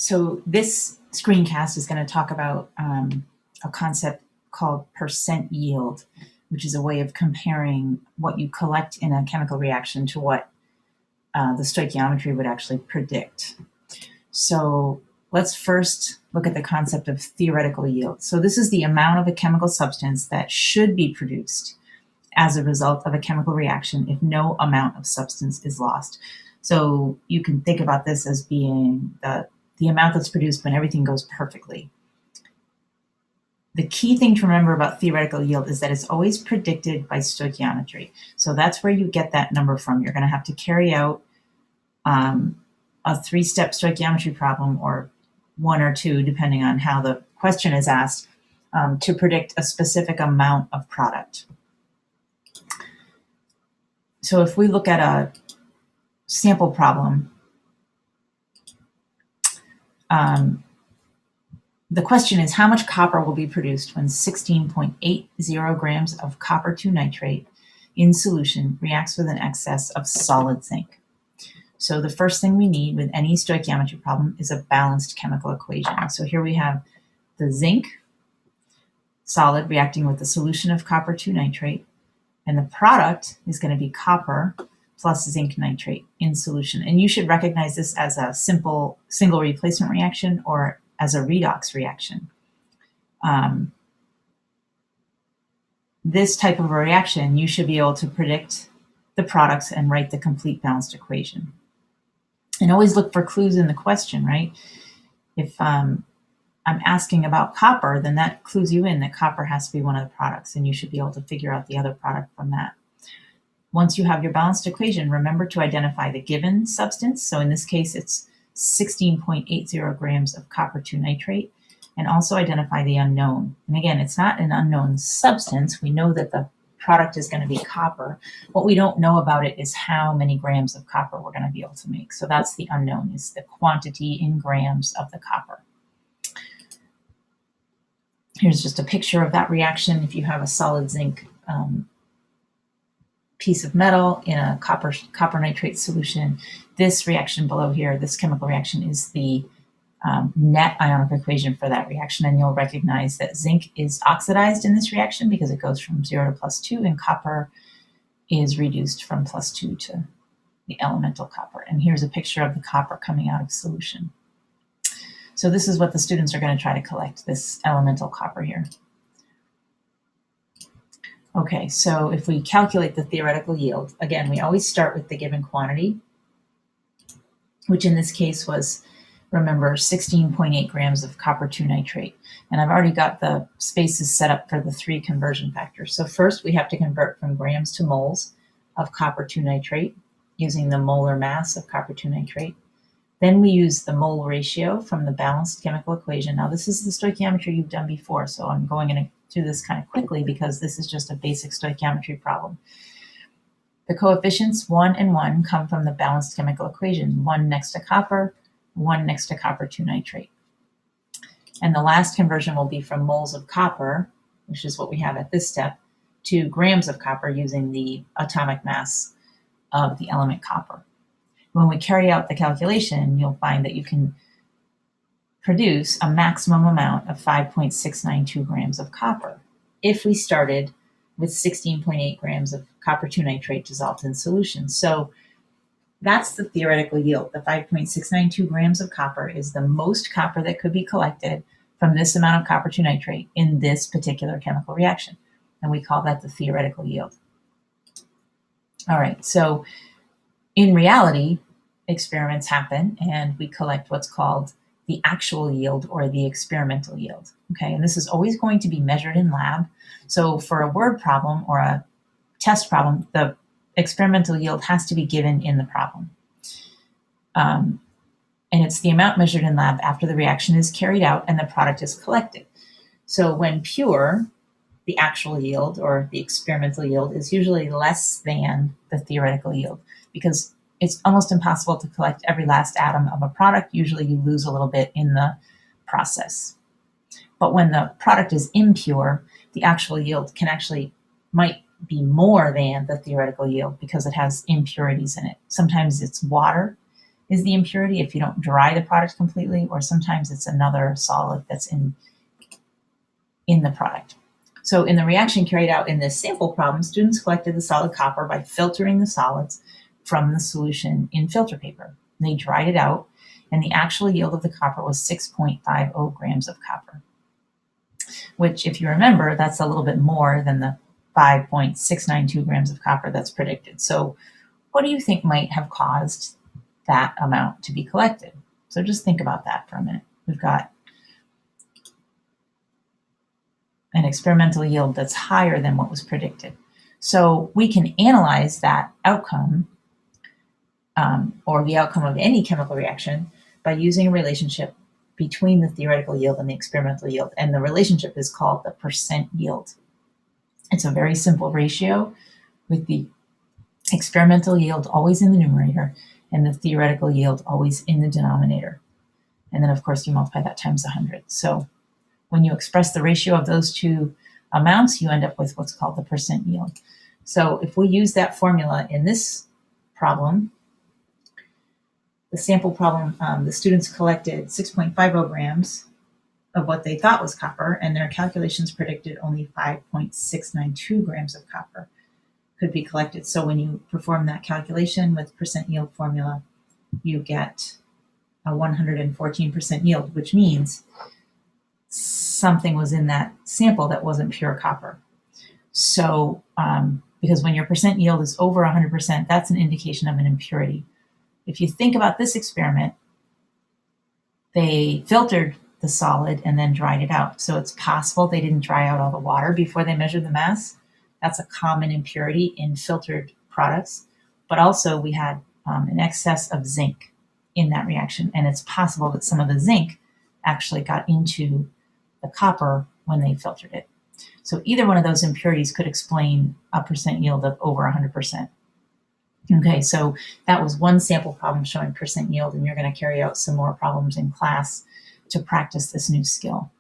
So this screencast is going to talk about a concept called percent yield, which is a way of comparing what you collect in a chemical reaction to what the stoichiometry would actually predict. So let's first look at the concept of theoretical yield. So this is the amount of a chemical substance that should be produced as a result of a chemical reaction if no amount of substance is lost. So you can think about this as being the amount that's produced when everything goes perfectly. The key thing to remember about theoretical yield is that it's always predicted by stoichiometry. So that's where you get that number from. You're going to have to carry out a three-step stoichiometry problem, or one or two, depending on how the question is asked, to predict a specific amount of product. So if we look at a sample problem, the question is, how much copper will be produced when 16.80 grams of copper 2 nitrate in solution reacts with an excess of solid zinc? So the first thing we need with any stoichiometry problem is a balanced chemical equation. So here we have the zinc solid reacting with the solution of copper 2 nitrate, and the product is going to be copper plus zinc nitrate in solution. And you should recognize this as a simple single replacement reaction or as a redox reaction. This type of a reaction, you should be able to predict the products and write the complete balanced equation. And always look for clues in the question, right? If I'm asking about copper, then that clues you in that copper has to be one of the products, and you should be able to figure out the other product from that. Once you have your balanced equation, remember to identify the given substance. So in this case, it's 16.80 grams of copper 2 nitrate, and also identify the unknown. And again, it's not an unknown substance. We know that the product is going to be copper. What we don't know about it is how many grams of copper we're going to be able to make. So that's the unknown, is the quantity in grams of the copper. Here's just a picture of that reaction. If you have a solid zinc piece of metal in a copper nitrate solution, this reaction below here, this chemical reaction, is the net ionic equation for that reaction. And you'll recognize that zinc is oxidized in this reaction because it goes from 0 to +2, and copper is reduced from +2 to the elemental copper. And here's a picture of the copper coming out of solution. So this is what the students are going to try to collect, this elemental copper here. Okay, so if we calculate the theoretical yield, again, we always start with the given quantity, which in this case was, remember, 16.8 grams of copper 2 nitrate. And I've already got the spaces set up for the 3 conversion factors. So first we have to convert from grams to moles of copper 2 nitrate using the molar mass of copper 2 nitrate. Then we use the mole ratio from the balanced chemical equation. Now this is the stoichiometry you've done before, so I'm going through this kind of quickly because this is just a basic stoichiometry problem. The coefficients 1 and 1 come from the balanced chemical equation, 1 next to copper, 1 next to copper 2 nitrate. And the last conversion will be from moles of copper, which is what we have at this step, to grams of copper using the atomic mass of the element copper. When we carry out the calculation, you'll find that you can produce a maximum amount of 5.692 grams of copper if we started with 16.8 grams of copper 2 nitrate dissolved in solution. So that's the theoretical yield. The 5.692 grams of copper is the most copper that could be collected from this amount of copper 2 nitrate in this particular chemical reaction. And we call that the theoretical yield. All right, so in reality, experiments happen and we collect what's called the actual yield or the experimental yield. Okay, and this is always going to be measured in lab. So for a word problem or a test problem, the experimental yield has to be given in the problem. And it's the amount measured in lab after the reaction is carried out and the product is collected. So when pure, the actual yield or the experimental yield is usually less than the theoretical yield because it's almost impossible to collect every last atom of a product. Usually you lose a little bit in the process. But when the product is impure, the actual yield might be more than the theoretical yield because it has impurities in it. Sometimes it's water, is the impurity if you don't dry the product completely, or sometimes it's another solid that's in the product. So in the reaction carried out in this sample problem, students collected the solid copper by filtering the solids from the solution in filter paper. They dried it out, and the actual yield of the copper was 6.50 grams of copper, which, if you remember, that's a little bit more than the 5.692 grams of copper that's predicted. So what do you think might have caused that amount to be collected? So just think about that for a minute. We've got an experimental yield that's higher than what was predicted. So we can analyze that outcome, or the outcome of any chemical reaction, by using a relationship between the theoretical yield and the experimental yield. And the relationship is called the percent yield. It's a very simple ratio with the experimental yield always in the numerator and the theoretical yield always in the denominator. And then, of course, you multiply that times 100. So when you express the ratio of those two amounts, you end up with what's called the percent yield. So if we use that formula in this problem, the sample problem, the students collected 6.50 grams of what they thought was copper, and their calculations predicted only 5.692 grams of copper could be collected. So when you perform that calculation with percent yield formula, you get a 114% yield, which means something was in that sample that wasn't pure copper. So because when your percent yield is over 100%, that's an indication of an impurity. If you think about this experiment, they filtered the solid and then dried it out. So it's possible they didn't dry out all the water before they measured the mass. That's a common impurity in filtered products. But also we had an excess of zinc in that reaction. And it's possible that some of the zinc actually got into the copper when they filtered it. So either one of those impurities could explain a percent yield of over 100%. Okay, so that was one sample problem showing percent yield, and you're going to carry out some more problems in class to practice this new skill.